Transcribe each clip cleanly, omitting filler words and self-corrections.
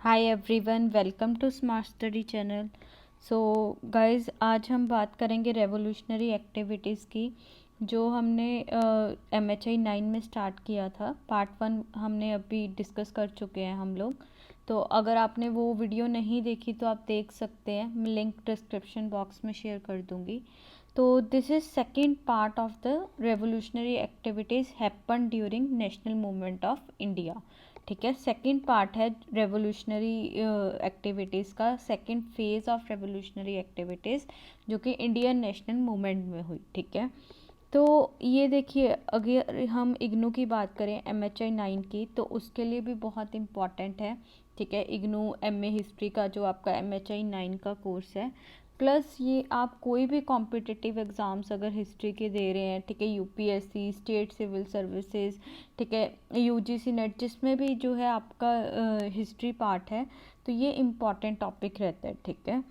Hi everyone, welcome to smart study channel. So guys, आज हम बात करेंगे रेवोल्यूशनरी एक्टिविटीज़ की जो हमने MHI 9 में स्टार्ट किया था। पार्ट 1 हमने अभी डिस्कस कर चुके हैं हम लोग। तो अगर आपने वो वीडियो नहीं देखी तो आप देख सकते हैं, मैं लिंक डिस्क्रिप्शन बॉक्स में शेयर कर दूँगी। तो this is second part of the revolutionary activities happen during national movement of India. ठीक है, सेकंड पार्ट है रेवोल्यूशनरी एक्टिविटीज़ का, second phase of revolutionary activities जो कि इंडियन नेशनल मूवमेंट में हुई। ठीक है, तो ये देखिए, अगर हम इग्नू की बात करें MHI 9 की, तो उसके लिए भी बहुत इम्पॉर्टेंट है। ठीक है, इग्नू MA हिस्ट्री का जो आपका MHI 9 का कोर्स है, प्लस ये आप कोई भी कॉम्पिटिटिव एग्ज़ाम्स अगर हिस्ट्री के दे रहे हैं, ठीक है, UPSC, स्टेट सिविल सर्विसेज, ठीक है, UGC नेट, जिसमें भी जो है आपका हिस्ट्री पार्ट है, तो ये इम्पॉर्टेंट टॉपिक रहता है। ठीक है,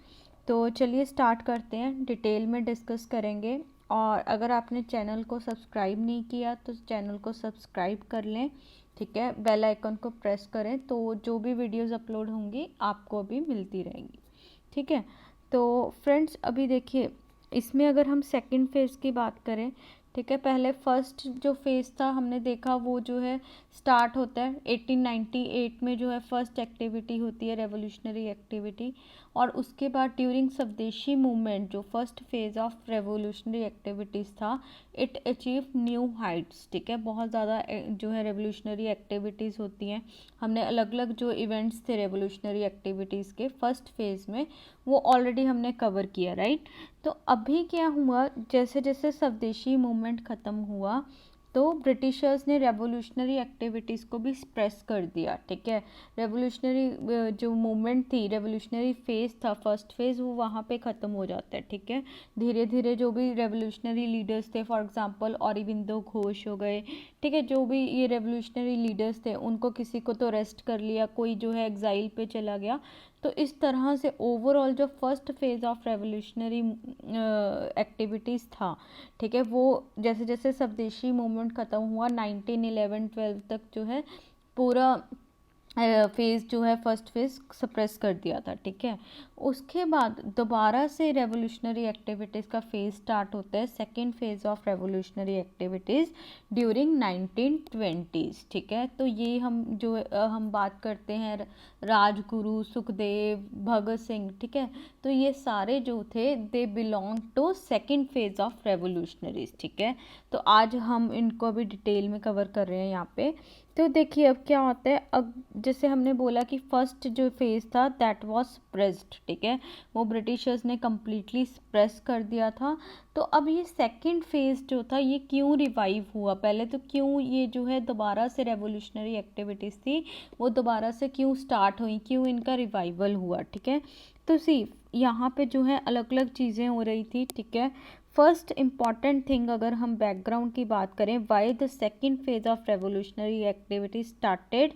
तो चलिए स्टार्ट करते हैं, डिटेल में डिस्कस करेंगे। और अगर आपने चैनल को सब्सक्राइब नहीं किया तो चैनल को सब्सक्राइब कर लें। ठीक है, बेल आइकन को प्रेस करें तो जो भी वीडियोस अपलोड होंगी आपको भी मिलती रहेंगी। ठीक है, तो फ्रेंड्स अभी देखिए, इसमें अगर हम सेकंड फेज़ की बात करें, ठीक है, पहले फर्स्ट जो फेज़ था हमने देखा वो जो है स्टार्ट होता है 1898 में, जो है फर्स्ट एक्टिविटी होती है रेवोल्यूशनरी एक्टिविटी। और उसके बाद ड्यूरिंग स्वदेशी मूवमेंट जो first phase of revolutionary activities था, इट अचीव न्यू हाइट्स। ठीक है, बहुत ज़्यादा जो है रेवोल्यूशनरी एक्टिविटीज़ होती हैं। हमने अलग अलग जो इवेंट्स थे रेवोल्यूशनरी एक्टिविटीज़ के फर्स्ट फेज़ में, वो ऑलरेडी हमने कवर किया, राइट। तो अभी क्या हुआ, जैसे जैसे स्वदेशी मूवमेंट ख़त्म हुआ तो ब्रिटिशर्स ने रेवोल्यूशनरी एक्टिविटीज़ को भी सप्रेस कर दिया। ठीक है, रेवोल्यूशनरी जो मूवमेंट थी, रेवोल्यूशनरी फेज़ था, फर्स्ट फेज़, वो वहाँ पे ख़त्म हो जाता है। ठीक है, धीरे धीरे जो भी रेवोल्यूशनरी लीडर्स थे, फॉर एग्जांपल अरबिंदो घोष हो गए, ठीक है, जो भी ये रेवोल्यूशनरी लीडर्स थे, उनको किसी को तो अरेस्ट कर लिया, कोई जो है एग्जाइल पे चला गया। तो इस तरह से ओवरऑल जो first phase of revolutionary activities था, ठीक है, वो जैसे जैसे स्वदेशी मूवमेंट ख़त्म हुआ 1911-12 तक जो है पूरा फेज़ जो है फर्स्ट फेज़ सप्रेस कर दिया था। ठीक है, उसके बाद दोबारा से रेवोल्यूशनरी एक्टिविटीज़ का फेज़ स्टार्ट होता है, second phase of revolutionary activities during 1920s। ठीक है, तो ये हम बात करते हैं राजगुरु, सुखदेव, भगत सिंह। ठीक है, तो ये सारे जो थे they belong to second phase of revolutionaries. ठीक है, तो आज हम इनको अभी डिटेल में कवर कर रहे हैं यहाँ पे। तो देखिए अब क्या होता है, अब जैसे हमने बोला कि फर्स्ट जो फेज़ था दैट वाज सप्रेस्ड। ठीक है, वो ब्रिटिशर्स ने कम्प्लीटली सप्रेस कर दिया था। तो अब ये सेकंड फेज़ जो था ये क्यों रिवाइव हुआ, पहले तो क्यों ये जो है दोबारा से रेवोल्यूशनरी एक्टिविटीज़ थी वो दोबारा से क्यों स्टार्ट हुई, क्यों इनका रिवाइवल हुआ। ठीक है, तो सी यहाँ पे जो है अलग अलग चीज़ें हो रही थी। ठीक है, फर्स्ट इम्पॉर्टेंट थिंग अगर हम बैकग्राउंड की बात करें, why the second phase of revolutionary activity started,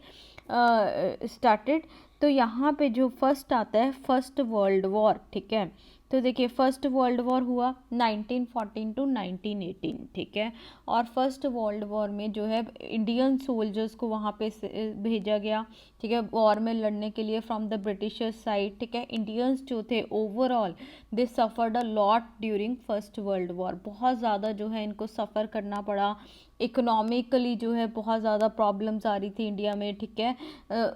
तो यहाँ पे जो फर्स्ट आता है फर्स्ट वर्ल्ड वॉर। ठीक है, तो देखिए फर्स्ट वर्ल्ड वॉर हुआ 1914 टू 1918। ठीक है, और फर्स्ट वर्ल्ड वॉर में जो है इंडियन सोल्जर्स को वहाँ पे भेजा गया। ठीक है, वॉर में लड़ने के लिए फ्रॉम द ब्रिटिशर्स साइड। ठीक है, इंडियंस जो थे overall they suffered a lot during first world war, बहुत ज़्यादा जो है इनको सफ़र करना पड़ा। इकोनॉमिकली जो है बहुत ज़्यादा प्रॉब्लम्स आ रही थी इंडिया में। ठीक है,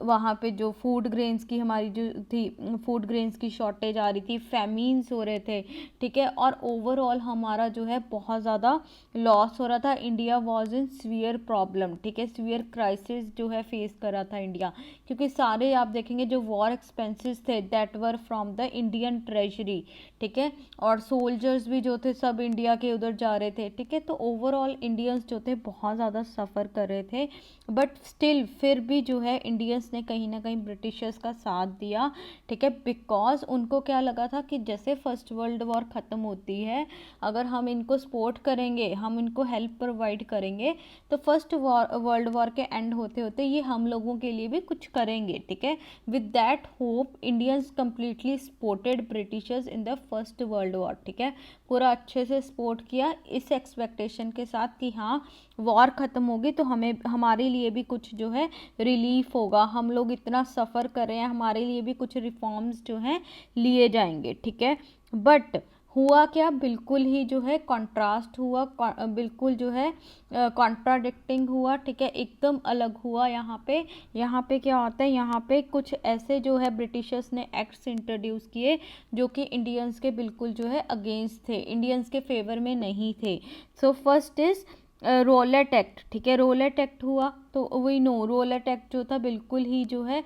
वहाँ पे जो फूड ग्रेन्स की हमारी जो थी, फूड ग्रेन्स की शॉर्टेज आ रही थी, फेमीन्स हो रहे थे। ठीक है, और ओवरऑल हमारा जो है बहुत ज़्यादा लॉस हो रहा था। India was in severe problem. ठीक है, सीवियर क्राइसिस जो है फेस कर रहा था इंडिया, क्योंकि सारे आप देखेंगे जो वॉर एक्सपेंसेस थे that were from the Indian treasury. ठीक है, और सोल्जर्स भी जो थे सब इंडिया के उधर जा रहे थे। ठीक है, तो ओवरऑल इंडियंस जो थे बहुत ज़्यादा सफ़र कर रहे थे, बट स्टिल फिर भी जो है इंडियंस ने कहीं ना कहीं ब्रिटिशर्स का साथ दिया। ठीक है, बिकॉज उनको क्या लगा था कि जैसे फर्स्ट वर्ल्ड वॉर ख़त्म होती है, अगर हम इनको सपोर्ट करेंगे, हम इनको हेल्प प्रोवाइड करेंगे, तो फर्स्ट वर्ल्ड वॉर के एंड होते होते ये हम लोगों के लिए भी कुछ करेंगे, ठीक है। With that hope Indians completely supported Britishers in the first world war, ठीक है। पूरा अच्छे से सपोर्ट किया इस एक्सपेक्टेशन के साथ कि हाँ वॉर ख़त्म होगी तो हमें हमारे लिए भी कुछ जो है रिलीफ होगा, हम लोग इतना सफ़र कर रहे हैं, हमारे लिए भी कुछ रिफॉर्म्स जो हैं लिए जाएंगे, ठीक है। बट हुआ क्या, बिल्कुल ही जो है कॉन्ट्रास्ट हुआ, बिल्कुल जो है कॉन्ट्राडिक्टिंग हुआ, ठीक है, एकदम अलग हुआ। यहाँ पे क्या होता है, यहाँ पे कुछ ऐसे जो है ब्रिटिशर्स ने एक्ट्स इंट्रोड्यूस किए जो कि इंडियंस के बिल्कुल जो है अगेंस्ट थे, इंडियंस के फेवर में नहीं थे। So first is Rowlatt act, ठीक है। रोलेट एक्ट हुआ तो वही नो, रोलेट एक्ट जो था बिल्कुल ही जो है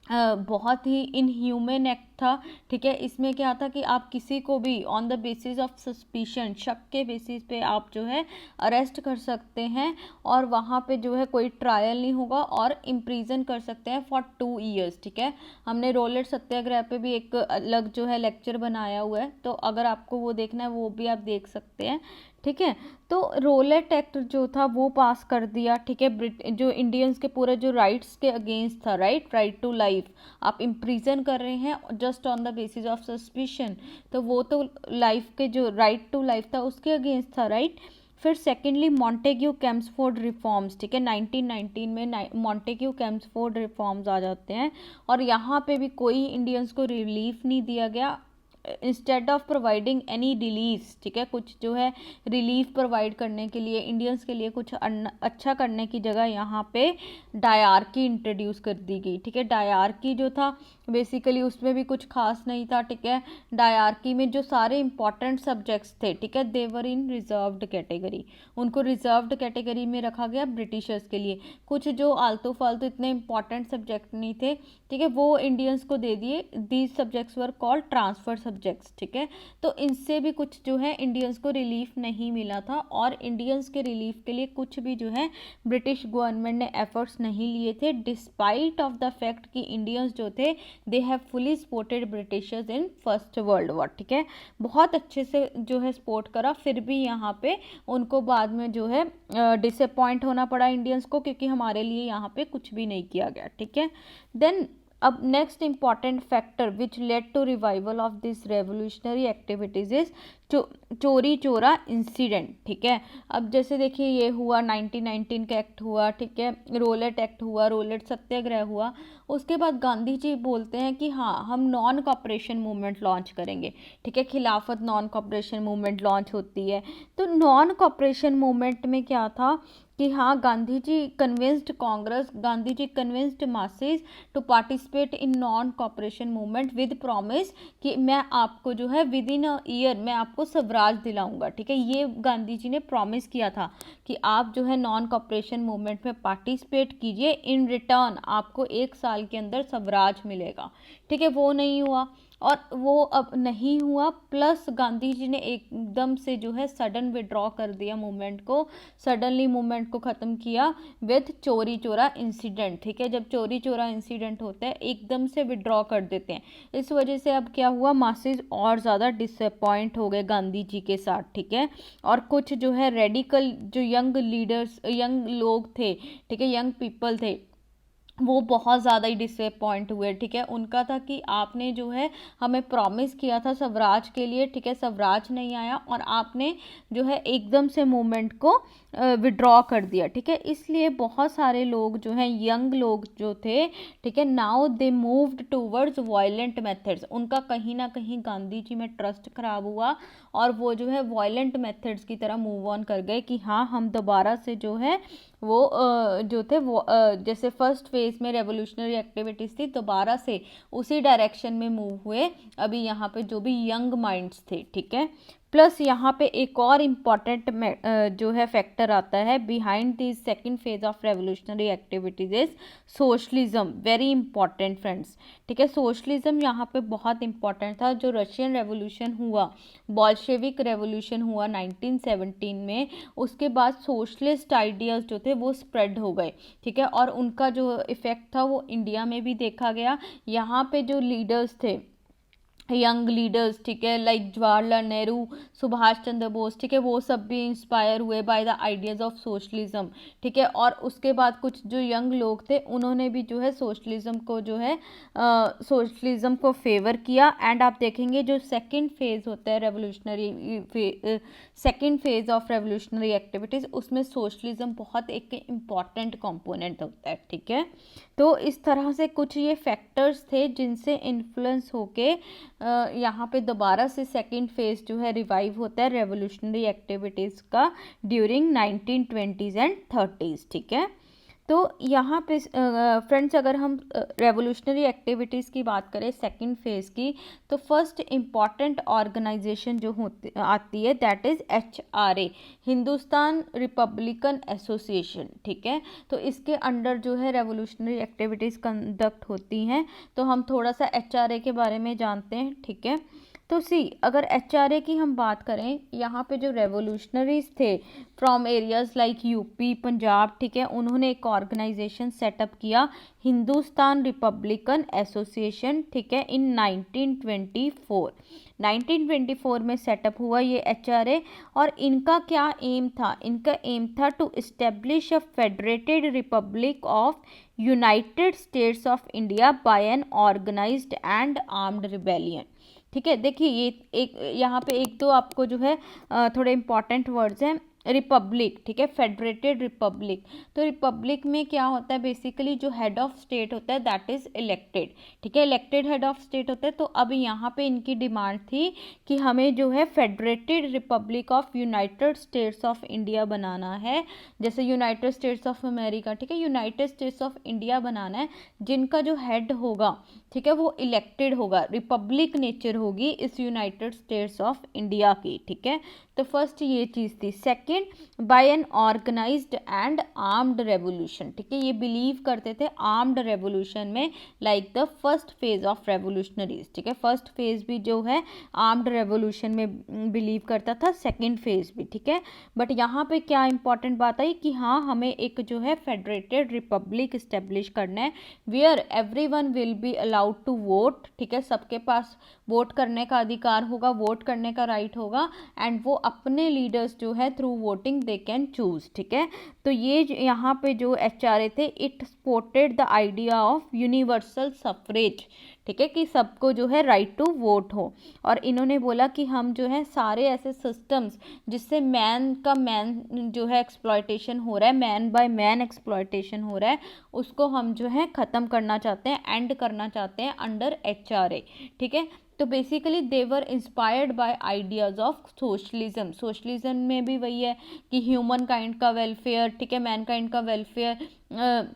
बहुत ही इनह्यूमन एक्ट था, ठीक है। इसमें क्या था कि आप किसी को भी on the basis of suspicion, शक के बेसिस पे आप जो है अरेस्ट कर सकते हैं और वहाँ पे जो है कोई ट्रायल नहीं होगा और इम्प्रीजन कर सकते हैं फॉर 2 ईयर्स, ठीक है। हमने रोलेट सत्याग्रह पे भी एक अलग जो है लेक्चर बनाया हुआ है, तो अगर आपको वो देखना है वो भी आप देख सकते हैं, ठीक है। तो रोलेट एक्ट जो था वो पास कर दिया, ठीक है। जो इंडियंस के पूरे जो राइट्स के अगेंस्ट था, राइट टू लाइफ, आप इम्प्रीजन कर रहे हैं just on the basis of suspicion, तो वो तो लाइफ के जो राइट टू लाइफ था उसके अगेंस्ट था, राइट। फिर सेकेंडली मॉन्टेग्यू कैम्सफोर्ड रिफॉर्म्स, ठीक है। 1919 में मॉन्टेग्यू कैम्सफोर्ड रिफॉर्म्स आ जाते हैं और यहाँ पे भी कोई इंडियंस को रिलीफ नहीं दिया गया, instead of providing any relief, ठीक है। कुछ जो है रिलीफ प्रोवाइड करने के लिए इंडियंस के लिए कुछ अच्छा करने की जगह यहाँ पे डायरकी इंट्रोड्यूस कर दी गई, ठीक है। डायरकी जो था बेसिकली उसमें भी कुछ खास नहीं था, ठीक है। डायरकी में जो सारे इंपॉर्टेंट सब्जेक्ट्स थे, ठीक है, देवर इन रिजर्व्ड कैटेगरी, उनको रिजर्व्ड कैटेगरी में रखा गया ब्रिटिशर्स के लिए। कुछ जो आलतू फालतू इतने इंपॉर्टेंट सब्जेक्ट नहीं थे, ठीक है, वो इंडियंस को दे दिए। These subjects were called transfer subjects, ठीक है। तो इनसे भी कुछ जो है इंडियंस को रिलीफ नहीं मिला था और इंडियंस के रिलीफ के लिए कुछ भी जो है ब्रिटिश गवर्नमेंट ने एफर्ट्स नहीं लिए थे, डिस्पाइट ऑफ द फैक्ट कि इंडियंस जो थे they have fully supported Britishers in first world war, ठीक है। बहुत अच्छे से जो है सपोर्ट करा, फिर भी यहाँ पे उनको बाद में जो है डिसअपॉइंट होना पड़ा इंडियंस को, क्योंकि हमारे लिए यहाँ पे कुछ भी नहीं किया गया, ठीक है। देन अब next important factor which led to revival of this revolutionary activities is Chauri Chaura incident, ठीक है। अब जैसे देखिए ये हुआ 1919 का एक्ट हुआ, ठीक है, रोलेट एक्ट हुआ, रोलेट सत्याग्रह हुआ। उसके बाद गांधी जी बोलते हैं कि हाँ हम नॉन कॉपरेशन मूवमेंट लॉन्च करेंगे, ठीक है। खिलाफत नॉन कॉपरेशन मूवमेंट लॉन्च होती है। तो नॉन कॉपरेशन मूवमेंट में क्या था कि हाँ Gandhi ji convinced Congress, Gandhi ji convinced masses to participate in non cooperation movement with promise कि मैं आपको जो है विद इन अ ईयर मैं आपको स्वराज दिलाऊंगा, ठीक है। ये गांधी जी ने प्रॉमिस किया था कि आप जो है नॉन कॉपरेशन मूवमेंट में पार्टिसिपेट कीजिए, इन रिटर्न आपको 1 साल के अंदर स्वराज मिलेगा, ठीक है। वो नहीं हुआ और वो अब नहीं हुआ, प्लस गांधी जी ने एकदम से जो है सडन विड्रॉ कर दिया मूवमेंट को, सडनली मूवमेंट को ख़त्म किया विद चोरी चोरा इंसिडेंट, ठीक है। जब चोरी चोरा इंसिडेंट होता है एकदम से विड्रॉ कर देते हैं, इस वजह से अब क्या हुआ, मासेस और ज़्यादा डिसअपॉइंट हो गए गांधी जी के साथ, ठीक है। और कुछ जो है रेडिकल जो यंग लीडर्स, यंग लोग थे, ठीक है, यंग पीपल थे, वो बहुत ज़्यादा ही डिसअपॉइंट हुए, ठीक है। उनका था कि आपने जो है हमें प्रॉमिस किया था स्वराज के लिए, ठीक है, स्वराज नहीं आया और आपने जो है एकदम से मूवमेंट को विड्रॉ कर दिया, ठीक है। इसलिए बहुत सारे लोग जो हैं यंग लोग जो थे, ठीक है, now they moved towards violent methods, उनका कहीं ना कहीं गांधी जी में ट्रस्ट खराब हुआ और वो जो है वायलेंट मेथड्स की तरह मूव ऑन कर गए कि हाँ हम दोबारा से जो है वो जो थे वो जैसे फर्स्ट फेज में रेवोल्यूशनरी एक्टिविटीज़ थी दोबारा से उसी डायरेक्शन में मूव हुए अभी यहाँ पे जो भी यंग माइंड्स थे, ठीक है। प्लस यहाँ पे एक और इम्पॉर्टेंट जो है फैक्टर आता है behind this second phase of revolutionary activities is socialism, very important friends, ठीक है। सोशलिज्म यहाँ पे बहुत इंपॉर्टेंट था। जो रशियन रेवोल्यूशन हुआ, बॉल्शेविक रेवोल्यूशन हुआ 1917 में, उसके बाद सोशलिस्ट आइडियाज़ जो थे वो स्प्रेड हो गए, ठीक है, और उनका जो इफेक्ट था वो इंडिया में भी देखा गया। यहाँ पे जो लीडर्स थे यंग लीडर्स, ठीक है, लाइक जवाहरलाल नेहरू, सुभाष चंद्र बोस, ठीक है, वो सब भी इंस्पायर हुए by the ideas of socialism, ठीक है। और उसके बाद कुछ जो यंग लोग थे उन्होंने भी जो है सोशलिज्म को जो है सोशलिज्म को फेवर किया। एंड आप देखेंगे जो सेकंड फेज होता है revolutionary, second phase of revolutionary activities, उसमें सोशलिज्म बहुत एक इम्पॉर्टेंट कंपोनेंट होता है, ठीक है। तो इस तरह से कुछ ये फैक्टर्स थे जिनसे इन्फ्लुएंस होके यहाँ पे दोबारा से सेकंड फेज जो है रिवाइव होता है रेवोल्यूशनरी एक्टिविटीज़ का ड्यूरिंग 1920s एंड 30s, ठीक है। तो यहाँ पे फ्रेंड्स अगर हम रेवोल्यूशनरी एक्टिविटीज़ की बात करें सेकंड फेज़ की, तो फर्स्ट इम्पॉर्टेंट ऑर्गेनाइजेशन जो होती आती है that is HRA, Hindustan Republican association, ठीक है। तो इसके अंडर जो है रेवोल्यूशनरी एक्टिविटीज़ कंडक्ट होती हैं। तो हम थोड़ा सा HRA के बारे में जानते हैं, ठीक है। तो अगर HRA की हम बात करें, यहाँ पे जो रेवोल्यूशनरीज थे from areas like UP, Punjab, ठीक है, उन्होंने एक ऑर्गेनाइजेशन सेटअप किया, हिंदुस्तान रिपब्लिकन एसोसिएशन, ठीक है, इन 1924 में सेटअप हुआ ये HRA। और इनका क्या एम था? इनका एम था to establish a federated republic of united states of India by an organised and armed rebellion, ठीक है। देखिए ये एक यहाँ पे एक तो आपको जो है थोड़े इंपॉर्टेंट वर्ड्स हैं, रिपब्लिक, ठीक है, फेडरेटेड रिपब्लिक। तो रिपब्लिक में क्या होता है, बेसिकली जो हेड ऑफ स्टेट होता है दैट इज इलेक्टेड, ठीक है, इलेक्टेड हेड ऑफ स्टेट होता है। तो अब यहाँ पे इनकी डिमांड थी कि हमें जो है federated republic of united states of India बनाना है, जैसे यूनाइटेड स्टेट्स ऑफ अमेरिका, ठीक है, यूनाइटेड स्टेट्स ऑफ इंडिया बनाना है, जिनका जो हेड होगा, ठीक है, वो इलेक्टेड होगा, रिपब्लिक नेचर होगी इस यूनाइटेड स्टेट्स ऑफ इंडिया की, ठीक है। तो फर्स्ट ये चीज़ थी। Second, by an organised and armed revolution, ठीक है, ये बिलीव करते थे आर्म्ड रेवोल्यूशन में, like the first phase of revolutionaries, ठीक है, फर्स्ट फेज भी जो है आर्म्ड रेवोल्यूशन में बिलीव करता था, सेकंड फेज भी, ठीक है। बट यहाँ पे क्या इंपॉर्टेंट बात आई कि हाँ हमें एक जो है फेडरेटेड रिपब्लिक इस्टेब्लिश करना है, where everyone will be allowed to vote, ठीक है, सबके पास वोट करने का अधिकार होगा, वोट करने का राइट होगा, एंड वो अपने लीडर्स जो है through voting they can choose, ठीक है। तो ये यहाँ पे जो HRA थे, it supported the idea of universal suffrage, ठीक है, कि सबको जो है राइट टू वोट हो। और इन्होंने बोला कि हम जो है सारे ऐसे सिस्टम्स जिससे मैन जो है एक्सप्लॉयटेशन हो रहा है, मैन बाय मैन एक्सप्लॉयटेशन हो रहा है, उसको हम जो है ख़त्म करना चाहते हैं, एंड करना चाहते हैं अंडर HRA, ठीक है। तो basically they were inspired bye ideas of socialism में भी वही है कि ह्यूमन काइंड का वेलफेयर, ठीक है, मैन काइंड का welfare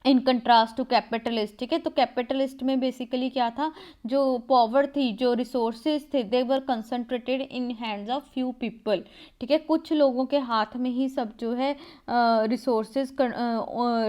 in contrast to capitalist, ठीक है। तो कैपिटलिस्ट में बेसिकली क्या था, जो पावर थी, जो रिसोर्सेज थे, they were concentrated in hands of few people, ठीक है, कुछ लोगों के हाथ में ही सब जो है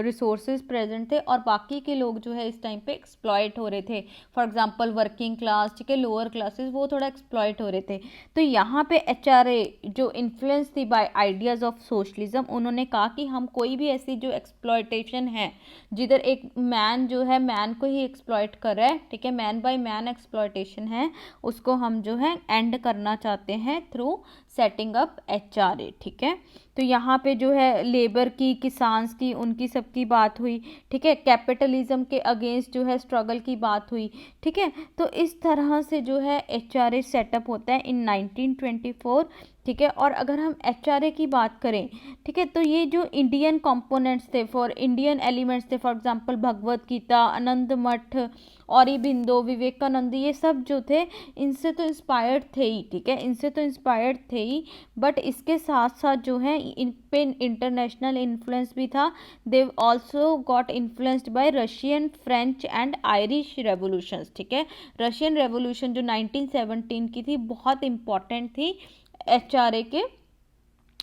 रिसोर्सेज प्रेजेंट थे, और बाकी के लोग जो है इस टाइम पे एक्सप्लॉयट हो रहे थे। फॉर एग्जांपल वर्किंग क्लास, ठीक है, लोअर क्लासेस, वो थोड़ा एक्सप्लॉयट हो रहे थे। तो यहाँ पे HRA जो इन्फ्लुएंस थी बाय आइडियाज़ ऑफ सोशलिज्म, उन्होंने कहा कि हम कोई भी ऐसी जो एक्सप्लॉयटेशन है, जिधर एक मैन जो है मैन को ही एक्सप्लॉइट कर रहा है, ठीक है, मैन बाय मैन एक्सप्लॉयटेशन है, उसको हम जो है एंड करना चाहते हैं थ्रू सेटिंग अप HRA, ठीक है। तो यहाँ पे जो है लेबर की, किसान्स की, उनकी सबकी बात हुई, ठीक है, कैपिटलिज्म के अगेंस्ट जो है स्ट्रगल की बात हुई, ठीक है। तो इस तरह से जो है HRA सेटअप होता है इन 1924, ठीक है। और अगर हम HRA की बात करें, ठीक है, तो ये जो इंडियन कंपोनेंट्स थे, फॉर इंडियन एलिमेंट्स थे, फॉर एग्जांपल भगवत गीता, आनंद मठ, औरोबिंदो, विवेकानंद, ये सब जो थे इनसे तो इंस्पायर्ड थे ही, ठीक है, इनसे तो इंस्पायर्ड थे ही, बट इसके साथ साथ जो है इन पे इंटरनेशनल इन्फ्लुएंस भी था। They also got influenced by Russian, French and Irish revolutions, ठीक है। रशियन रेवोल्यूशन जो 1917 की थी बहुत इंपॉर्टेंट थी HRA के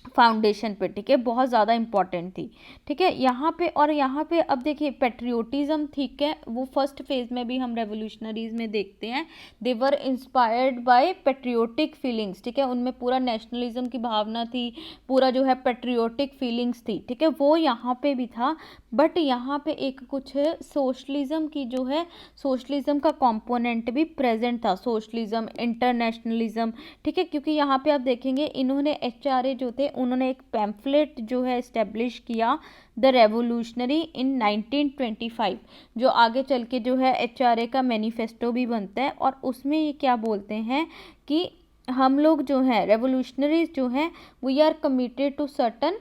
फाउंडेशन पे, ठीक है, बहुत ज़्यादा इम्पॉर्टेंट थी, ठीक है। यहाँ पे और यहाँ पे अब देखिए पेट्रियोटिज्म, ठीक है, वो फर्स्ट फेज में भी हम रेवोल्यूशनरीज में देखते हैं, they were inspired by patriotic feelings, ठीक है, उनमें पूरा नेशनलिज्म की भावना थी, पूरा जो है पेट्रियोटिक फीलिंग्स थी, ठीक है, वो यहाँ पे भी था। बट यहाँ पे एक कुछ सोशलिज्म की जो है, सोशलिज्म का कंपोनेंट भी प्रेजेंट था, सोशलिज्म, इंटरनेशनलिज्म, ठीक है, क्योंकि यहाँ पे आप देखेंगे इन्होंने एचआरए जो थे उन्होंने एक पैम्फलेट जो है इस्टेब्लिश किया, द रेवोल्यूशनरी, इन 1925, जो आगे चल के जो है एचआरए का मैनिफेस्टो भी बनता है। और उसमें ये क्या बोलते हैं कि हम लोग जो हैं रेवोल्यूशनरीज जो हैं, we are committed to certain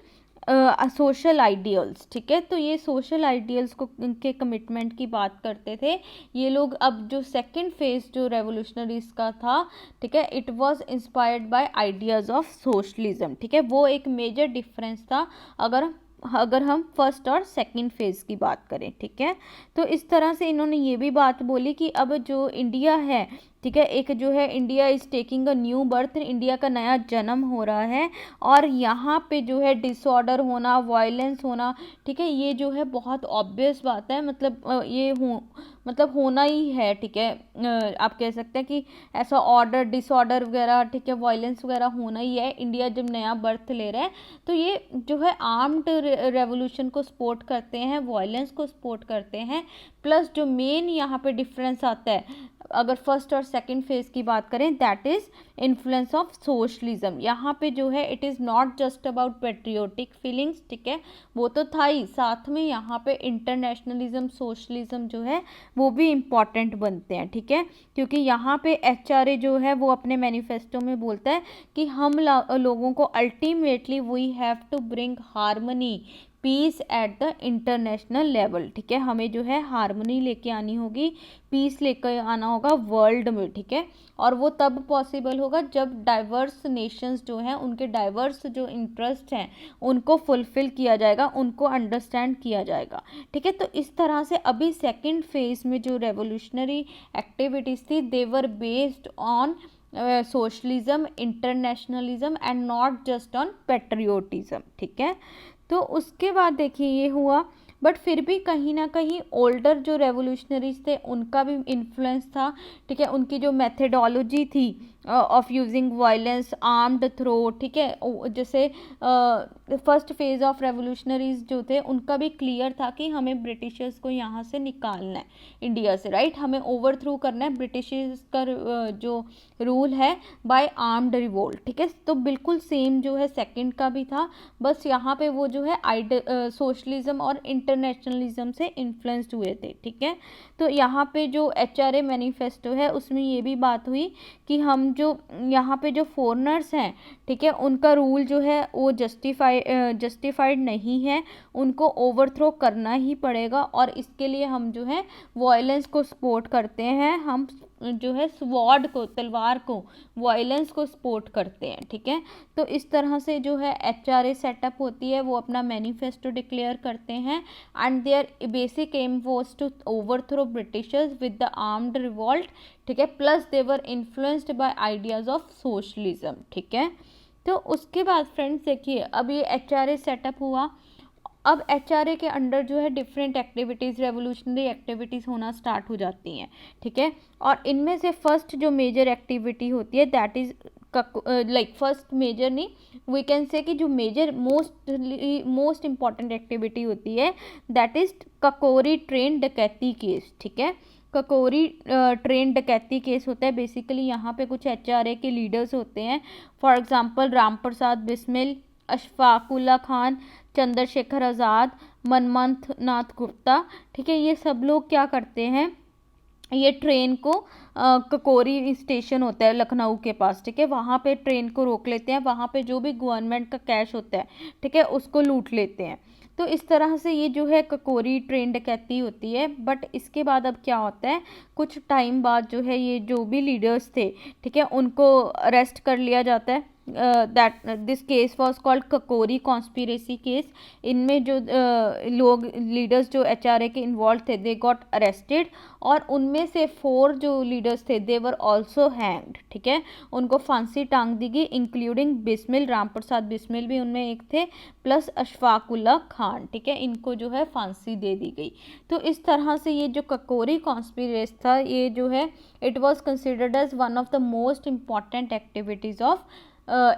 social ideals, ठीक है। तो ये सोशल आइडियल्स को के कमिटमेंट की बात करते थे ये लोग। अब जो सेकंड फेज जो रेवोल्यूशनरीज का था, ठीक है, it was inspired by ideas of socialism, ठीक है, वो एक मेजर डिफरेंस था अगर हम फर्स्ट और सेकंड फेज की बात करें, ठीक है। तो इस तरह से इन्होंने ये भी बात बोली कि अब जो इंडिया है, ठीक है, एक जो है India is taking a new birth, India का नया जन्म हो रहा है, और यहाँ पे जो है डिसऑर्डर होना, वायलेंस होना, ठीक है, ये जो है बहुत ऑब्वियस बात है, मतलब ये मतलब होना ही है, ठीक है। आप कह सकते हैं कि ऐसा ऑर्डर, डिसऑर्डर वगैरह, ठीक है, वायलेंस वगैरह होना ही है, इंडिया जब नया बर्थ ले रहा है। तो ये जो है आर्म्ड रेवोल्यूशन को सपोर्ट करते हैं, वायलेंस को सपोर्ट करते हैं। प्लस जो मेन यहाँ पे डिफरेंस आता है अगर फर्स्ट और सेकंड फेज की बात करें, that is influence of socialism. यहाँ पे जो है it is not just about patriotic feelings, ठीक है, वो तो था ही, साथ में यहाँ पे इंटरनेशनलिज्म, सोशलिज्म जो है वो भी इम्पॉर्टेंट बनते हैं, ठीक है। क्योंकि यहाँ पे एचआरए जो है वो अपने मैनिफेस्टो में बोलता है कि हम लोगों को ultimately we have to bring harmony, peace at the international level, ठीक है, हमें जो है हारमोनी लेके आनी होगी, पीस लेकर आना होगा वर्ल्ड में, ठीक है। और वो तब पॉसिबल होगा जब डाइवर्स नेशंस जो हैं उनके डाइवर्स जो इंटरेस्ट हैं उनको फुलफिल किया जाएगा, उनको अंडरस्टैंड किया जाएगा, ठीक है। तो इस तरह से अभी सेकंड फेज में जो रेवोल्यूशनरी एक्टिविटीज़ थी, they were based on socialism, internationalism and not just on patriotism, ठीक है। तो उसके बाद देखिए ये हुआ, बट फिर भी कहीं ना कहीं ओल्डर जो रेवोल्यूशनरीज थे उनका भी इन्फ्लुएंस था, ठीक है, उनकी जो मेथडोलॉजी थी of using violence, armed throw, ठीक है, जैसे फर्स्ट फेज ऑफ रेवोल्यूशनरीज जो थे उनका भी क्लियर था कि हमें ब्रिटिशर्स को यहाँ से निकालना है इंडिया से, राइट, हमें ओवरथ्रो करना है ब्रिटिशर्स का जो रूल है बाय आर्म्ड रिवोल्ट, ठीक है। तो बिल्कुल सेम जो है सेकंड का भी था, बस यहाँ पे वो जो है सोशलिज्म और इंटरनेशनलिज्म से इन्फ्लुएंस्ड हुए थे, ठीक है। तो यहाँ पे जो एचआरए मैनिफेस्टो है उसमें ये भी बात हुई कि हम जो यहाँ पे जो फॉरेनर्स हैं, ठीक है, उनका रूल जो है वो जस्टिफाइड नहीं है, उनको ओवरथ्रो करना ही पड़ेगा, और इसके लिए हम जो है वायलेंस को सपोर्ट करते हैं, हम जो है स्वॉर्ड को, तलवार को, वायलेंस को सपोर्ट करते हैं, ठीक है। तो इस तरह से जो है एचआरए सेटअप होती है, वो अपना मैनिफेस्टो डिक्लेयर करते हैं, and their basic aim was to overthrow Britishers with the armed revolt, ठीक है, plus they were influenced by ideas of socialism, ठीक है। तो उसके बाद फ्रेंड्स देखिए अब ये एचआरए सेटअप हुआ, अब एचआरए के अंडर जो है डिफरेंट एक्टिविटीज़, रेवोल्यूशनरी एक्टिविटीज़ होना स्टार्ट हो जाती हैं, ठीक है। और इनमें से फर्स्ट जो मेजर एक्टिविटी होती है that is like first major नहीं, वी कैन से कि जो मेजर मोस्ट इम्पॉर्टेंट एक्टिविटी होती है दैट इज ककोरी ट्रेन डकैती केस, ठीक है। ककोरी ट्रेन डकैती केस होता है, बेसिकली यहाँ पे कुछ एचआरए के लीडर्स होते हैं, फॉर एग्जांपल राम प्रसाद बिस्मिल, अशफाकुल्ला खान, चंद्रशेखर आज़ाद, मनमथ नाथ गुप्ता, ठीक है, ये सब लोग क्या करते हैं, ये ट्रेन को ककोरी स्टेशन होता है लखनऊ के पास, ठीक है, वहाँ पे ट्रेन को रोक लेते हैं, वहाँ पे जो भी गवर्नमेंट का कैश होता है, ठीक है, उसको लूट लेते हैं। तो इस तरह से ये जो है ककोरी ट्रेन डकैती होती है। बट इसके बाद अब क्या होता है, कुछ टाइम बाद जो है ये जो भी लीडर्स थे, ठीक है, उनको अरेस्ट कर लिया जाता है, that this case was called Kakori conspiracy case. इनमें जो लोग लीडर्स जो एचआरए के इन्वॉल्व थे दे गॉट अरेस्टेड, और उनमें से 4 जो लीडर्स थे दे वर ऑल्सो हैंग्ड, ठीक है, उनको फांसी टांग दी गई, इंक्लूडिंग बिस्मिल, राम प्रसाद बिस्मिल भी उनमें एक थे, प्लस अशफाकुल्ला खान, ठीक है, इनको जो है फांसी दे दी गई। तो इस तरह से ये जो ककोरी कॉन्स्पिरेसी था, ये जो है it was considered as one of the most important activities of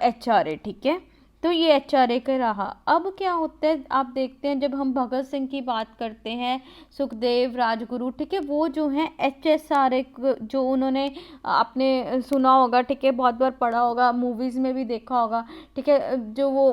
HRA, ठीक है। तो ये एचआरए का रहा। अब क्या होता है आप देखते हैं, जब हम भगत सिंह की बात करते हैं, सुखदेव, राजगुरु, ठीक है, वो जो हैं एचएसआरए जो उन्होंने आपने सुना होगा, ठीक है, बहुत बार पढ़ा होगा, मूवीज़ में भी देखा होगा, ठीक है, जो वो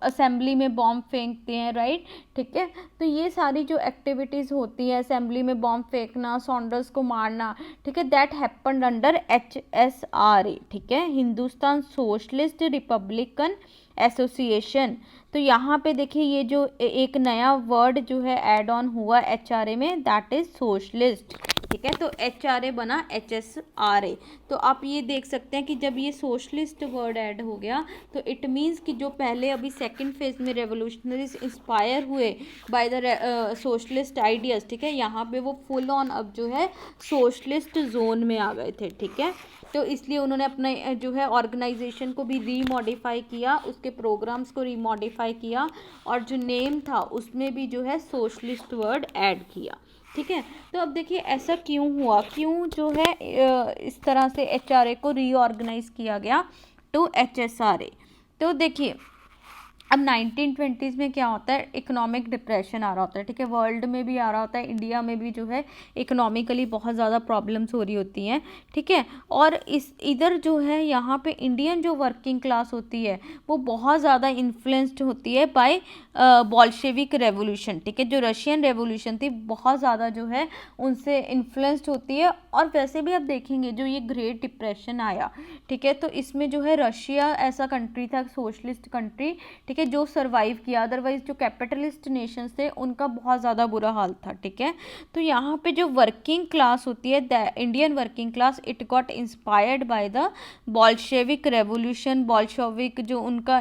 असेंबली में बॉम्ब फेंकते हैं, राइट, ठीक है। तो ये सारी जो एक्टिविटीज़ होती है, असेंबली में बॉम्ब फेंकना, सॉन्डर्स को मारना, ठीक है, दैट हैपेंड अंडर एचएसआरए, ठीक है, हिंदुस्तान सोशलिस्ट रिपब्लिकन एसोसिएशन। तो यहाँ पे देखिए ये जो एक नया वर्ड जो है ऐड ऑन हुआ एचआरए में, दैट इज सोशलिस्ट, ठीक है। तो एचआरए बना एचएसआरए। तो आप ये देख सकते हैं कि जब ये सोशलिस्ट वर्ड ऐड हो गया तो इट मीन्स कि जो पहले अभी सेकंड फेज में रेवोल्यूशनरीज इंस्पायर हुए बाय द सोशलिस्ट आइडियाज़, ठीक है, यहाँ पे वो फुल ऑन अब जो है सोशलिस्ट जोन में आ गए थे, ठीक है। तो इसलिए उन्होंने अपने जो है ऑर्गेनाइजेशन को भी रीमॉडिफाई किया, उसके प्रोग्राम्स को रीमॉडिफाई किया, और जो नेम था उसमें भी जो है सोशलिस्ट वर्ड ऐड किया, ठीक है। तो अब देखिए ऐसा क्यों हुआ, क्यों जो है इस तरह से एचआरए को रीऑर्गेनाइज किया गया टू एचएसआरए। तो देखिए अब 1920s में क्या होता है, इकोनॉमिक डिप्रेशन आ रहा होता है, ठीक है, वर्ल्ड में भी आ रहा होता है, इंडिया में भी जो है इकोनॉमिकली बहुत ज़्यादा प्रॉब्लम्स हो रही होती हैं, ठीक है। और इस इधर जो है यहाँ पे इंडियन जो वर्किंग क्लास होती है वो बहुत ज़्यादा इन्फ्लुएंस्ड होती है बाय बॉल्शेविक रेवोल्यूशन, ठीक है, जो रशियन रेवोल्यूशन थी बहुत ज़्यादा जो है उनसे इन्फ्लुएंस्ड होती है। और वैसे भी आप देखेंगे जो ये ग्रेट डिप्रेशन आया, ठीक है, तो इसमें जो है रशिया ऐसा कंट्री था, सोशलिस्ट कंट्री, ठीक है, जो सरवाइव किया, अदरवाइज जो कैपिटलिस्ट नेशंस थे उनका बहुत ज़्यादा बुरा हाल था, ठीक है। तो यहाँ पे जो वर्किंग क्लास होती है, the Indian working class, it got inspired by the Bolshevik revolution, Bolshevik जो उनका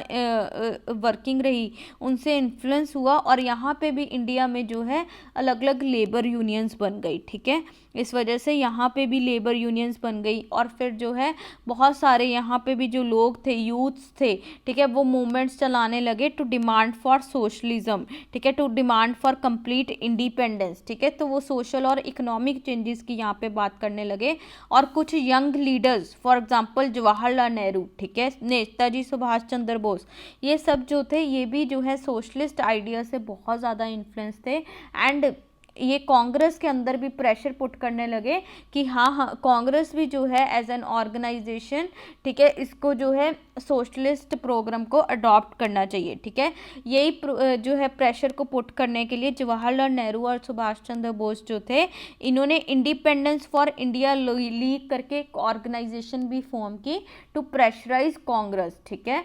वर्किंग रही उनसे इन्फ्लुएंस हुआ, और यहाँ पे भी इंडिया में जो है अलग अलग लेबर यूनियंस बन गई, ठीक है, इस वजह से यहाँ पे भी लेबर यूनियंस बन गई। और फिर जो है बहुत सारे यहाँ पे भी जो लोग थे, यूथ्स थे, ठीक है, वो मूवमेंट्स चलाने लगे टू डिमांड फॉर सोशलिज्म, ठीक है, to demand for complete independence, ठीक है। तो वो सोशल और इकोनॉमिक चेंजेस की यहाँ पे बात करने लगे। और कुछ young leaders, for example Jawaharlal Nehru, ठीक है, नेताजी सुभाष चंद्र बोस, ये सब जो थे ये भी जो है सोशलिस्ट आइडिया से बहुत ज़्यादा इन्फ्लुएंस थे। एंड ये कांग्रेस के अंदर भी प्रेशर पुट करने लगे कि हाँ कांग्रेस भी जो है एज एन ऑर्गेनाइजेशन, ठीक है, इसको जो है सोशलिस्ट प्रोग्राम को अडॉप्ट करना चाहिए, ठीक है। यही जो है प्रेशर को पुट करने के लिए जवाहरलाल नेहरू और सुभाष चंद्र बोस जो थे, इन्होंने इंडिपेंडेंस फॉर इंडिया लीग करके एक ऑर्गेनाइजेशन भी फॉर्म की टू प्रेशराइज कांग्रेस, ठीक है।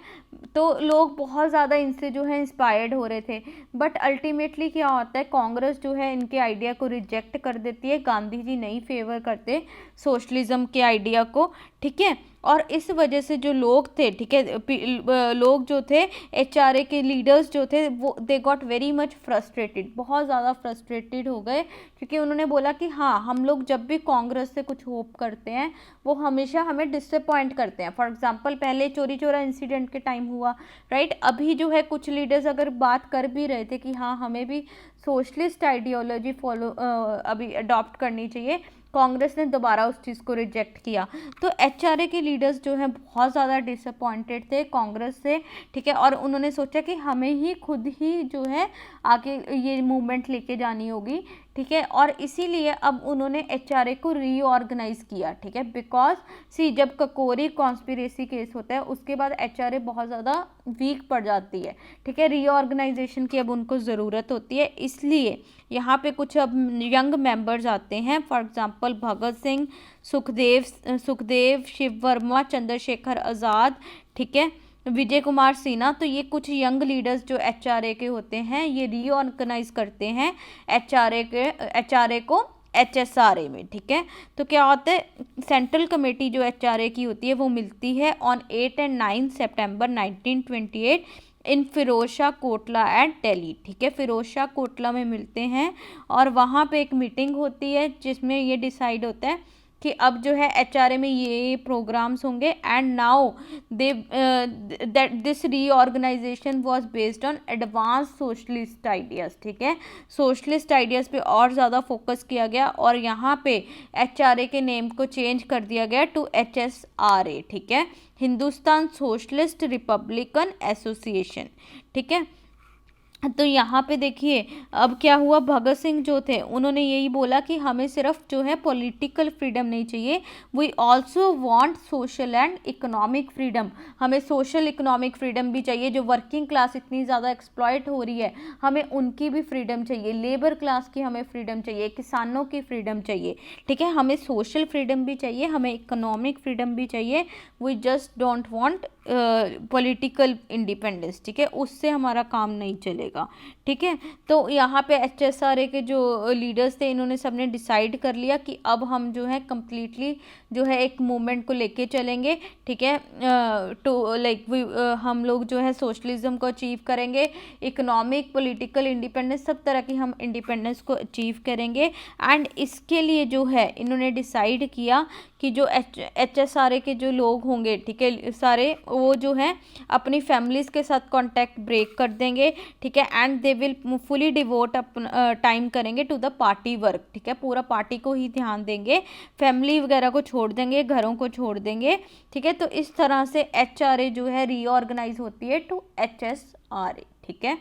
तो लोग बहुत ज़्यादा इनसे जो है इंस्पायर्ड हो रहे थे, बट अल्टीमेटली क्या होता है, कांग्रेस जो है इनके आइडिया को रिजेक्ट कर देती है, गांधी जी नहीं फेवर करते सोशलिज्म के आइडिया को, ठीक है। और इस वजह से जो लोग थे, ठीक है, लोग जो थे एचआरए के लीडर्स जो थे वो they got very much frustrated, बहुत ज़्यादा फ्रस्ट्रेटेड हो गए, क्योंकि उन्होंने बोला कि हाँ हम लोग जब भी कांग्रेस से कुछ होप करते हैं वो हमेशा हमें डिसअपॉइंट करते हैं। फॉर एग्जांपल पहले चोरी चोरा इंसिडेंट के टाइम हुआ, राइट, अभी जो है कुछ लीडर्स अगर बात कर भी रहे थे कि हाँ हमें भी सोशलिस्ट आइडियोलॉजी फॉलो अभी अडॉप्ट करनी चाहिए, कांग्रेस ने दोबारा उस चीज़ को रिजेक्ट किया। तो एचआरए के लीडर्स जो हैं बहुत ज़्यादा डिसअपॉइंटेड थे कांग्रेस से, ठीक है, और उन्होंने सोचा कि हमें ही खुद ही जो है आगे ये मूवमेंट लेके जानी होगी, ठीक है। और इसीलिए अब उन्होंने एचआरए को रीऑर्गेनाइज किया, ठीक है, बिकॉज सी जब ककोरी कॉन्स्पिरेसी केस होता है उसके बाद एचआरए बहुत ज़्यादा वीक पड़ जाती है, ठीक है, रीऑर्गेनाइजेशन की अब उनको ज़रूरत होती है। इसलिए यहाँ पे कुछ अब यंग मेंबर्स आते हैं, फॉर एग्जांपल भगत सिंह, सुखदेव, शिव वर्मा, चंद्रशेखर आज़ाद, ठीक है, विजय कुमार सिन्हा। तो ये कुछ यंग लीडर्स जो एचआरए के होते हैं ये रीऑर्गेनाइज करते हैं एचआरए को HSRA में, ठीक है। तो क्या होता है, सेंट्रल कमेटी जो HRA की होती है वो मिलती है ऑन 8 और 9 सितंबर 1928 इन फिरोज शाह कोटला एट दिल्ली, ठीक है। फिरोज शाह कोटला में मिलते हैं और वहाँ पे एक मीटिंग होती है जिसमें ये डिसाइड होता है कि अब जो है HRA में ये प्रोग्राम्स होंगे। And now they that this reorganisation was based on advance socialist ideas, ठीक है। सोशलिस्ट आइडियाज़ पे और ज़्यादा फोकस किया गया और यहाँ पे HRA के नेम को चेंज कर दिया गया टू HSRA, ठीक है, हिंदुस्तान सोशलिस्ट रिपब्लिकन एसोसिएशन, ठीक है। तो यहाँ पे देखिए अब क्या हुआ, भगत सिंह जो थे उन्होंने यही बोला कि हमें सिर्फ जो है पॉलिटिकल फ्रीडम नहीं चाहिए, we also want social and economic freedom, हमें सोशल इकोनॉमिक फ्रीडम भी चाहिए। जो वर्किंग क्लास इतनी ज़्यादा एक्सप्लॉइट हो रही है हमें उनकी भी फ्रीडम चाहिए, लेबर क्लास की हमें फ्रीडम चाहिए, किसानों की फ्रीडम चाहिए, ठीक है। हमें सोशल फ्रीडम भी चाहिए, हमें इकोनॉमिक फ्रीडम भी चाहिए, we just don't want political independence, ठीक है, उससे हमारा काम नहीं चलेगा, ठीक है। तो यहाँ पे HSRA के जो लीडर्स थे इन्होंने सबने डिसाइड कर लिया कि अब हम जो है कम्प्लीटली जो है एक मूवमेंट को लेके चलेंगे, ठीक है, टू लाइक हम लोग जो है सोशलिज्म को अचीव करेंगे, इकोनॉमिक पॉलिटिकल इंडिपेंडेंस सब तरह की हम इंडिपेंडेंस को अचीव करेंगे। एंड इसके लिए जो है इन्होंने डिसाइड किया कि जो HSRA के जो लोग होंगे, ठीक है, सारे वो जो है अपनी फैमिलीज़ के साथ कांटेक्ट ब्रेक कर देंगे, ठीक है। And they will fully devote time करेंगे टू द पार्टी वर्क, ठीक है, पूरा पार्टी को ही ध्यान देंगे, फैमिली वगैरह को छोड़ देंगे, घरों को छोड़ देंगे, ठीक है। तो इस तरह से HRA जो है रीऑर्गेनाइज होती है टू HSRA, ठीक है।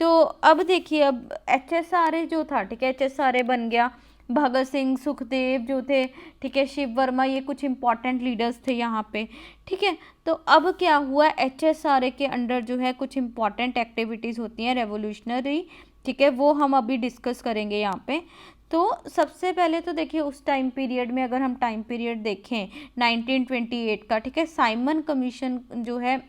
तो अब देखिए अब HSRA जो था, ठीक है, HSRA बन गया, भगत सिंह, सुखदेव जो थे, ठीक है, शिव वर्मा, ये कुछ इंपॉर्टेंट लीडर्स थे यहाँ पे, ठीक है। तो अब क्या हुआ, HSRA के अंडर जो है कुछ इंपॉर्टेंट एक्टिविटीज़ होती हैं रेवोल्यूशनरी, ठीक है, वो हम अभी डिस्कस करेंगे यहाँ पे। तो सबसे पहले तो देखिए उस टाइम पीरियड में अगर हम टाइम पीरियड देखें 1928 का, ठीक है, साइमन कमीशन जो है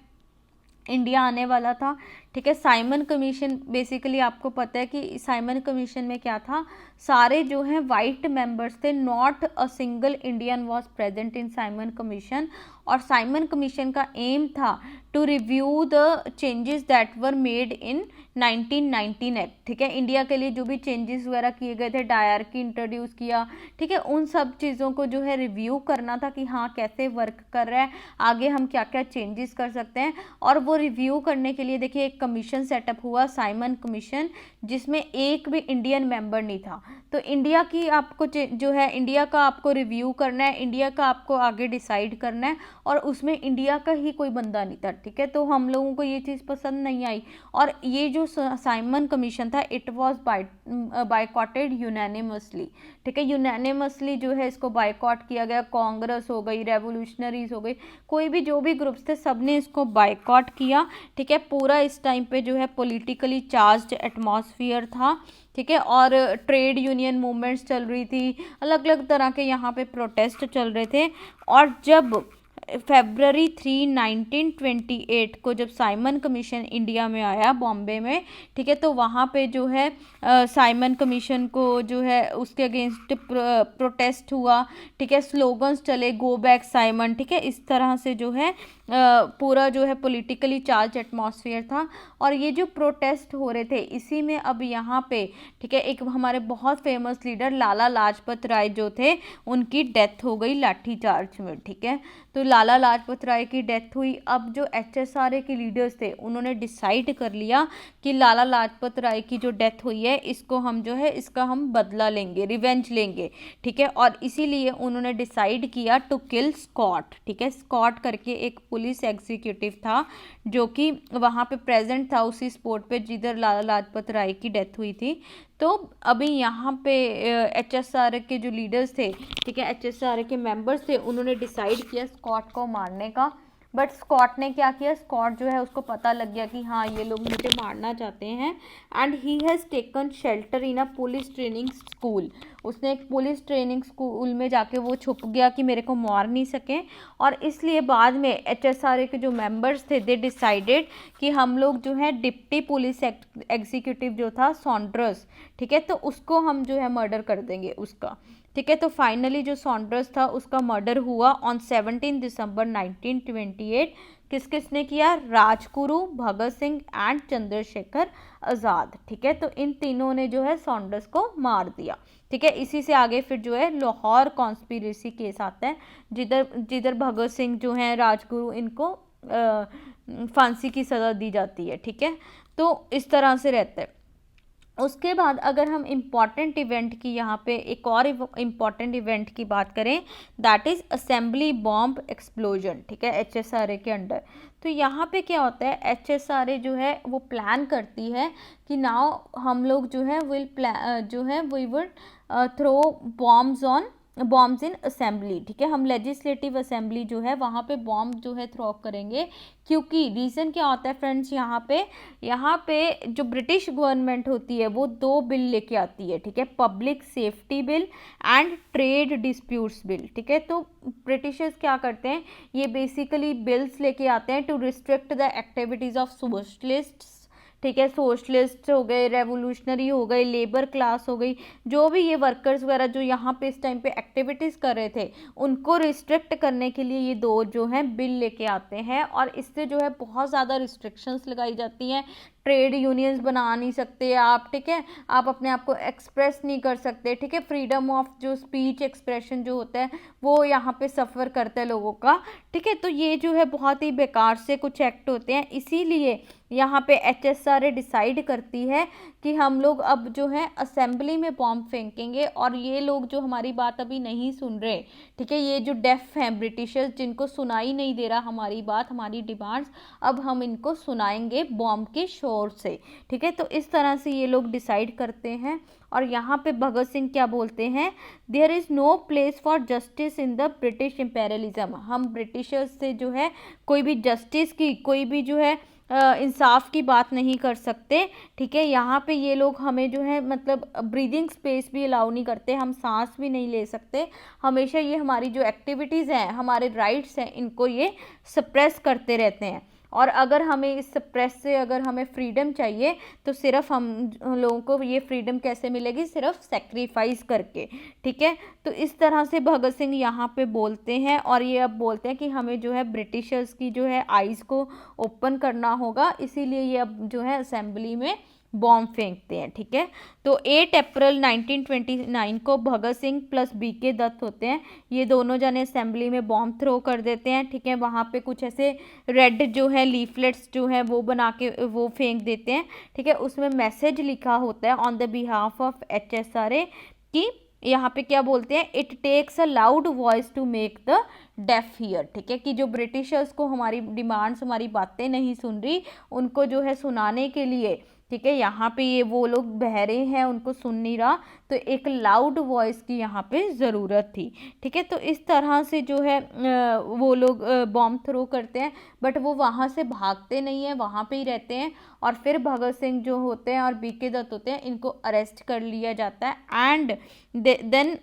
इंडिया आने वाला था, ठीक है। साइमन कमीशन बेसिकली आपको पता है कि साइमन कमीशन में क्या था, सारे जो हैं वाइट मेंबर्स थे, not a single Indian was present in Simon commission. और साइमन कमीशन का एम था to review the changes that were made in 1919 act, ठीक है, इंडिया के लिए जो भी चेंजेस वगैरह किए गए थे, डायरकी इंट्रोड्यूस किया, ठीक है, उन सब चीज़ों को जो है रिव्यू करना था कि हाँ कैसे वर्क कर रहा है, आगे हम क्या क्या चेंजेस कर सकते हैं। और वो रिव्यू करने के लिए देखिए एक कमीशन सेटअप हुआ, साइमन कमीशन, जिसमें एक भी इंडियन मेंबर नहीं था। तो इंडिया की आपको जो है इंडिया का आपको रिव्यू करना है, इंडिया का आपको आगे डिसाइड करना है, और उसमें इंडिया का ही कोई बंदा नहीं था, ठीक है। तो हम लोगों को ये चीज़ पसंद नहीं आई और ये जो साइमन कमीशन था इट वाज बायकॉटेड यूनानिमसली, ठीक है, यूनानिमसली जो है इसको बायकॉट किया गया। कांग्रेस हो गई, रेवोल्यूशनरीज हो गई, कोई भी जो भी ग्रुप्स थे सब ने इसको बायकॉट किया, ठीक है। पूरा इस टाइम पे जो है पॉलिटिकली चार्ज्ड एटमॉस्फेयर था, ठीक है, और ट्रेड यूनियन मूवमेंट्स चल रही थी, अलग अलग तरह के यहाँ पे प्रोटेस्ट चल रहे थे। और जब February 3, 1928 को जब साइमन कमीशन इंडिया में आया बॉम्बे में, ठीक है, तो वहाँ पे जो है साइमन कमीशन को जो है उसके अगेंस्ट प्रोटेस्ट हुआ, ठीक है, स्लोगन्स चले, गो बैक साइमन, ठीक है, इस तरह से जो है पूरा जो है पॉलिटिकली चार्ज एटमॉस्फेयर था। और ये जो प्रोटेस्ट हो रहे थे इसी में अब यहाँ पे, ठीक है, एक हमारे बहुत फेमस लीडर लाला लाजपत राय जो थे उनकी डेथ हो गई लाठी चार्ज में, ठीक है। तो लाला लाजपत राय की डेथ हुई। अब जो HSRA के लीडर्स थे उन्होंने डिसाइड कर लिया कि लाला लाजपत राय की जो डेथ हुई है इसको हम जो है इसका हम बदला लेंगे, रिवेंज लेंगे, ठीक है। और इसीलिए उन्होंने डिसाइड किया टू किल स्कॉट, ठीक है, स्कॉट करके एक पुलिस एग्जीक्यूटिव था जो कि वहाँ पे प्रेजेंट था उसी स्पॉट पे जिधर लाला लाजपत राय की डेथ हुई थी। तो अभी यहाँ पे HSRA के जो लीडर्स थे, ठीक है, HSRA के मेंबर्स थे, उन्होंने डिसाइड किया स्कॉट को मारने का। बट स्कॉट ने क्या किया, स्कॉट जो है उसको पता लग गया कि हाँ ये लोग मुझे मारना चाहते हैं, and he has taken shelter in a police training school. उसने एक पुलिस ट्रेनिंग स्कूल में जाके वो छुप गया कि मेरे को मार नहीं सकें, और इसलिए बाद में HSRA के जो मेंबर्स थे दे डिसाइडेड कि हम लोग जो है डिप्टी पुलिस एग्जीक्यूटिव जो था सॉन्ड्रस, ठीक है, तो उसको हम जो है मर्डर कर देंगे उसका, ठीक है। तो फाइनली जो सॉन्ड्रस था उसका मर्डर हुआ ऑन 17 दिसंबर 1928। किस किस ने किया, राजगुरु, भगत सिंह एंड चंद्रशेखर आज़ाद, ठीक है। तो इन तीनों ने जो है सॉन्ड्रस को मार दिया, ठीक है। इसी से आगे फिर जो है लाहौर कॉन्स्पिरेसी केस आता है, जिधर भगत सिंह जो है, राजगुरु, इनको फांसी की सज़ा दी जाती है, ठीक है। तो इस तरह से रहता है। उसके बाद अगर हम इम्पॉर्टेंट इवेंट की यहाँ पे एक और इम्पॉर्टेंट इवेंट की बात करें, that is assembly bomb explosion, ठीक है, HSRA के अंडर। तो यहाँ पे क्या होता है, HSRA जो है वो प्लान करती है कि नाउ हम लोग जो है we will throw bombs in assembly, ठीक है। हम लेजिस्लेटिव असेंबली जो है वहाँ पे बॉम्ब जो है थ्रो करेंगे, क्योंकि रीज़न क्या होता है फ्रेंड्स, यहाँ पे जो ब्रिटिश गवर्नमेंट होती है वो 2 बिल लेके आती है, ठीक है, public safety bill and trade disputes bill, ठीक है। तो ब्रिटिशर्स क्या करते हैं, ये बेसिकली बिल्स लेके आते हैं to restrict the activities of socialists, ठीक है। सोशलिस्ट हो गए, रेवोल्यूशनरी हो गए, लेबर क्लास हो गई, जो भी ये वर्कर्स वगैरह जो यहाँ पे इस टाइम पे एक्टिविटीज़ कर रहे थे, उनको रिस्ट्रिक्ट करने के लिए ये 2 जो हैं बिल लेके आते हैं, और इससे जो है बहुत ज़्यादा रिस्ट्रिक्शंस लगाई जाती हैं। ट्रेड यूनियंस बना नहीं सकते आप, ठीक है, आप अपने आप को एक्सप्रेस नहीं कर सकते, ठीक है। फ्रीडम ऑफ जो स्पीच एक्सप्रेशन जो होता है वो यहाँ पे सफ़र करता है लोगों का, ठीक है। तो ये जो है बहुत ही बेकार से कुछ एक्ट होते हैं, इसीलिए यहाँ पे HSRA डिसाइड करती है कि हम लोग अब जो है असेंबली में बॉम्ब फेंकेंगे, और ये लोग जो हमारी बात अभी नहीं सुन रहे, ठीक है, ये जो डेफ हैं ब्रिटिशर्स, जिनको सुनाई नहीं दे रहा हमारी बात, हमारी डिमांड्स, अब हम इनको सुनाएंगे बॉम्ब के शोर से, ठीक है। तो इस तरह से ये लोग डिसाइड करते हैं। और यहाँ पे भगत सिंह क्या बोलते हैं, there is no place for justice in the British imperialism. हम ब्रिटिशर्स से जो है कोई भी जस्टिस की, कोई भी जो है इंसाफ की बात नहीं कर सकते, ठीक है। यहाँ पे ये लोग हमें जो है मतलब ब्रीदिंग स्पेस भी अलाउ नहीं करते, हम सांस भी नहीं ले सकते, हमेशा ये हमारी जो एक्टिविटीज़ हैं, हमारे राइट्स हैं, इनको ये सप्रेस करते रहते हैं। और अगर हमें इस सप्रेस से अगर हमें फ्रीडम चाहिए, तो सिर्फ हम लोगों को ये फ्रीडम कैसे मिलेगी, सिर्फ सेक्रीफाइस करके, ठीक है। तो इस तरह से भगत सिंह यहाँ पे बोलते हैं, और ये अब बोलते हैं कि हमें जो है ब्रिटिशर्स की जो है आइज़ को ओपन करना होगा, इसीलिए ये अब जो है असेंबली में बॉम्ब फेंकते हैं, ठीक है। तो 8 अप्रैल 1929 को भगत सिंह प्लस BK दत्त होते हैं, ये दोनों जने असेंबली में बॉम्ब थ्रो कर देते हैं, ठीक है। वहाँ पे कुछ ऐसे रेड जो है लीफलेट्स जो है वो बना के वो फेंक देते हैं, ठीक है। उसमें मैसेज लिखा होता है on the behalf of HSRA कि यहाँ पे क्या बोलते हैं, it takes a loud voice to make the deaf hear, ठीक है, कि जो ब्रिटिशर्स को हमारी डिमांड्स, हमारी बातें नहीं सुन रही, उनको जो है सुनाने के लिए, ठीक है, यहाँ पे ये वो लोग बहरे हैं, उनको सुन नहीं रहा, तो एक लाउड वॉइस की यहाँ पे ज़रूरत थी, ठीक है। तो इस तरह से जो है वो लोग बॉम्ब थ्रो करते हैं, बट वो वहाँ से भागते नहीं हैं, वहाँ पे ही रहते हैं। और फिर भगत सिंह जो होते हैं और BK दत्त होते हैं, इनको अरेस्ट कर लिया जाता है, एंड देन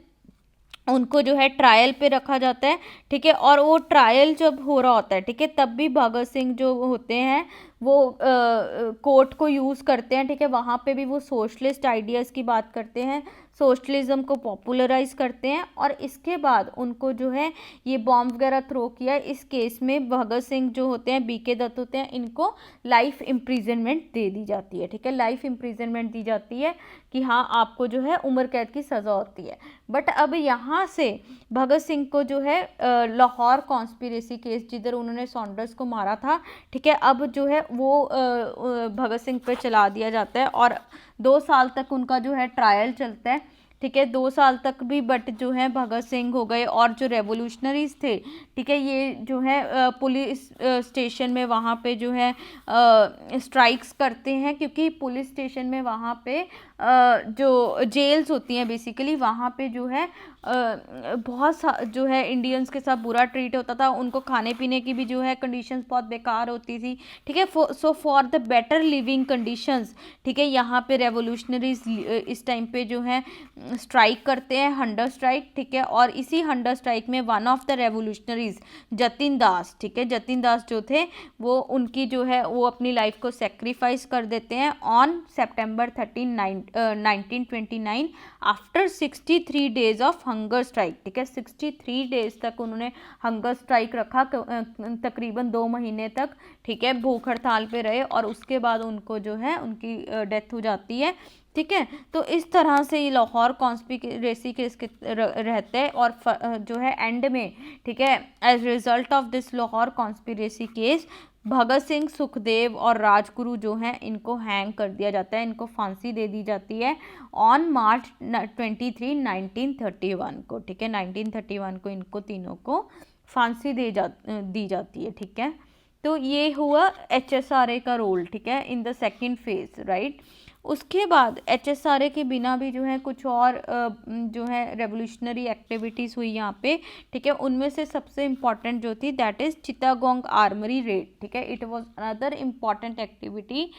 उनको जो है ट्रायल पे रखा जाता है, ठीक है। और वो ट्रायल जब हो रहा होता है, ठीक है, तब भी भगत सिंह जो होते हैं वो कोर्ट को यूज़ करते हैं, ठीक है। वहाँ पे भी वो सोशलिस्ट आइडियाज़ की बात करते हैं, सोशलिज्म को पॉपुलराइज करते हैं, और इसके बाद उनको जो है ये बॉम्ब वगैरह थ्रो किया, इस केस में भगत सिंह जो होते हैं, BK दत्त होते हैं, इनको लाइफ इम्प्रिजनमेंट दे दी जाती है, ठीक है। लाइफ इम्प्रिजनमेंट दी जाती है कि हाँ आपको जो है उम्र कैद की सज़ा होती है। बट अब यहाँ से भगत सिंह को जो है लाहौर कॉन्स्पिरेसी केस, जिधर उन्होंने सॉन्डर्स को मारा था, ठीक है, अब जो है वो भगत सिंह पे चला दिया जाता है, और 2 साल तक उनका जो है ट्रायल चलता है, ठीक है, 2 साल तक भी। बट जो है भगत सिंह हो गए और जो रेवोल्यूशनरीज थे, ठीक है, ये जो है पुलिस स्टेशन में वहाँ पे जो है स्ट्राइक्स करते हैं, क्योंकि पुलिस स्टेशन में वहाँ पे जो जेल्स होती हैं बेसिकली, वहाँ पे जो है बहुत जो है इंडियंस के साथ बुरा ट्रीट होता था, उनको खाने पीने की भी जो है कंडीशंस बहुत बेकार होती थी, ठीक है। So for the better living conditions, ठीक है, यहाँ पे रेवोल्यूशनरीज इस टाइम पे जो है स्ट्राइक करते हैं, हंगर स्ट्राइक, ठीक है। और इसी हंगर स्ट्राइक में one of the revolutionaries Jatin Das, ठीक है, जतिन दास जो थे वो उनकी जो है वो अपनी लाइफ को सेक्रीफाइस कर देते हैं on September 13, 1929 after 63 days of hunger strike, ठीक है। 63 डेज तक उन्होंने हंगर स्ट्राइक रखा, तकरीबन 2 महीने तक, ठीक है, भूख हड़ताल पे रहे और उसके बाद उनको जो है उनकी डेथ हो जाती है, ठीक है। तो इस तरह से ये लाहौर कॉन्स्पिरेसी केस रहते हैं और जो है एंड में, ठीक है, as result of this Lahore conspiracy case Bhagat Singh, Sukhdev और राजगुरु जो हैं इनको हैंग कर दिया जाता है, इनको फांसी दे दी जाती है ऑन March 23, 1931 को, ठीक है। 1931 को इनको तीनों को फांसी दी जाती है, ठीक है। तो ये हुआ HSRA का रोल, ठीक है, in the second phase, right. उसके बाद HSRA के बिना भी जो है कुछ और जो है रेवोल्यूशनरी एक्टिविटीज़ हुई यहाँ पे, ठीक है। उनमें से सबसे इम्पॉर्टेंट जो थी that is Chittagong armoury raid, ठीक है। It was another important activity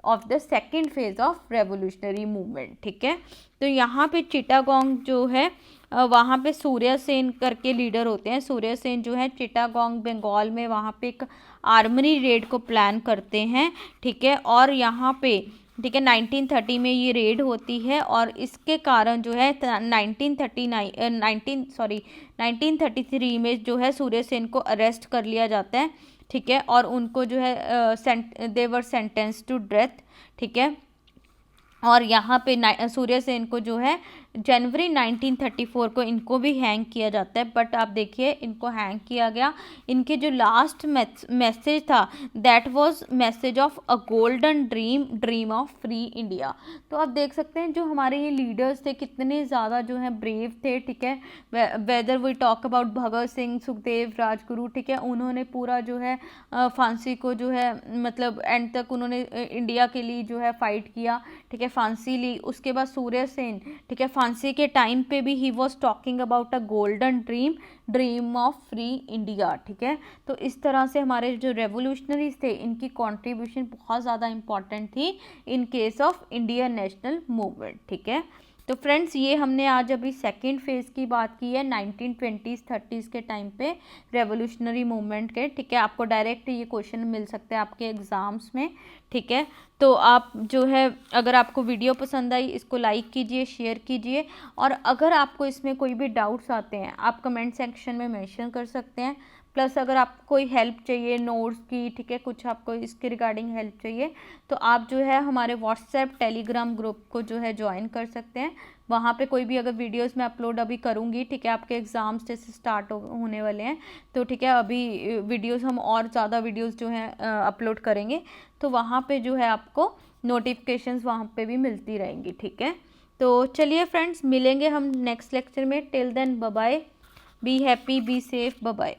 of the second phase of revolutionary movement, ठीक है। तो यहाँ पे चिटागोंग जो है वहाँ पे सूर्य सेन करके लीडर होते हैं। सूर्य सेन जो है चिटागोंग बंगाल में वहाँ पे एक आर्मरी रेड को प्लान करते हैं, ठीक है। और यहाँ पे, ठीक है, 1930 में ये रेड होती है और इसके कारण जो है 1933 में जो है सूर्य सेन को अरेस्ट कर लिया जाता है, ठीक है। और उनको जो है दे वर सेंटेंस टू डेथ, ठीक है। और यहाँ पे सूर्य सेन को जो है जनवरी 1934 को इनको भी हैंग किया जाता है। बट आप देखिए इनको हैंग किया गया, इनके जो लास्ट मैसेज था that was message of a golden dream of free India. तो आप देख सकते हैं जो हमारे ये लीडर्स थे कितने ज़्यादा जो है ब्रेव थे, ठीक है। वेदर वी टॉक अबाउट भगत सिंह, सुखदेव, राजगुरु, ठीक है, उन्होंने पूरा जो है फांसी को जो है मतलब एंड तक उन्होंने इंडिया के लिए जो है फाइट किया, ठीक है, फांसी ली। उसके बाद सूर्य सेन, ठीक है, फांसी के टाइम पे भी he was talking about a golden dream of free India, ठीक है। तो इस तरह से हमारे जो रेवोल्यूशनरीज थे इनकी कंट्रीब्यूशन बहुत ज़्यादा इंपॉर्टेंट थी in case of Indian national movement, ठीक है। तो फ्रेंड्स ये हमने आज अभी सेकेंड फेज़ की बात की है 1920s 30s के टाइम पे रेवोल्यूशनरी मूवमेंट के, ठीक है। आपको डायरेक्ट ये क्वेश्चन मिल सकते हैं आपके एग्ज़ाम्स में, ठीक है। तो आप जो है अगर आपको वीडियो पसंद आई इसको लाइक कीजिए, शेयर कीजिए, और अगर आपको इसमें कोई भी डाउट्स आते हैं आप कमेंट सेक्शन में मेंशन कर सकते हैं। प्लस अगर आपको कोई हेल्प चाहिए नोट्स की, ठीक है, कुछ आपको इसके रिगार्डिंग हेल्प चाहिए तो आप जो है हमारे व्हाट्सएप टेलीग्राम ग्रुप को जो है ज्वाइन कर सकते हैं। वहाँ पे कोई भी अगर वीडियोस मैं अपलोड अभी करूँगी, ठीक है, आपके एग्ज़ाम्स जैसे स्टार्ट होने वाले हैं तो ठीक है अभी वीडियोस हम और ज़्यादा वीडियोस जो हैं अपलोड करेंगे, तो वहाँ पे जो है आपको नोटिफिकेशंस वहाँ पे भी मिलती रहेंगी, ठीक है। तो चलिए फ्रेंड्स मिलेंगे हम नेक्स्ट लेक्चर में। Till then bye bye, be happy, be safe, bye bye.